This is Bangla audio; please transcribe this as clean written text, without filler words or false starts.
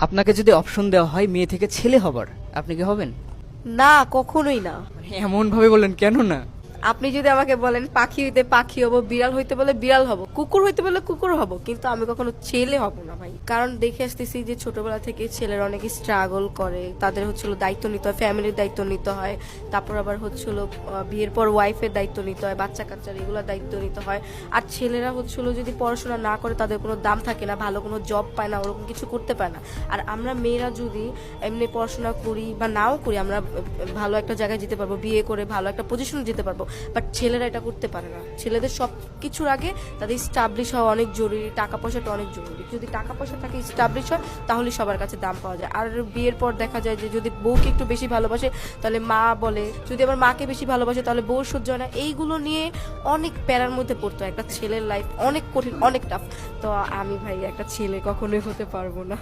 আপনাকে যদি অপশন দেওয়া হয় মেয়ে থেকে ছেলে হবার, আপনি কি হবেন? না, কখনোই না। এমন ভাবে বললেন কেন না? আপনি যদি আমাকে বলেন পাখি হইতে পাখি হব, বিড়াল হইতে বলে বিড়াল হব, কুকুর হইতে বলে কুকুর হব, কিন্তু আমি কখনো ছেলে হব না ভাই। কারণ দেখে আসতেছি যে ছোটবেলা থেকে ছেলেরা অনেকে স্ট্রাগল করে, তাদের হচ্ছিল দায়িত্ব নিতে হয়, ফ্যামিলির দায়িত্ব নিতে হয়, তারপর আবার হচ্ছিল বিয়ের পর ওয়াইফের দায়িত্ব নিতে হয়, বাচ্চা কাচ্চার এগুলোর দায়িত্ব নিতে হয়। আর ছেলেরা হচ্ছিল যদি পড়াশোনা না করে তাদের কোনো দাম থাকে না, ভালো কোনো জব পায় না, ওরকম কিছু করতে পারে না। আর আমরা মেয়েরা যদি এমনি পড়াশোনা করি বা নাও করি, আমরা ভালো একটা জায়গায় যেতে পারবো, বিয়ে করে ভালো একটা পজিশনে যেতে পারবো। বাট ছেলেরা এটা করতে পারে না। ছেলেদের সব কিছুর আগে তাদের স্টাবলিশ হওয়া অনেক জরুরি, টাকা পয়সাটা অনেক জরুরি। যদি টাকা পয়সা থাকে, স্টাবলিশ হয়, তাহলে সবার কাছে দাম পাওয়া যায়। আর বিয়ের পর দেখা যায় যে যদি বউকে একটু বেশি ভালোবাসে তাহলে মা বলে, যদি আবার মাকে বেশি ভালোবাসে তাহলে বউ সহ্য হয় না। এইগুলো নিয়ে অনেক প্যারার মধ্যে পড়তে হয়। একটা ছেলের লাইফ অনেক কঠিন, অনেক টাফ। তো আমি ভাই একটা ছেলে কখনোই হতে পারবো না।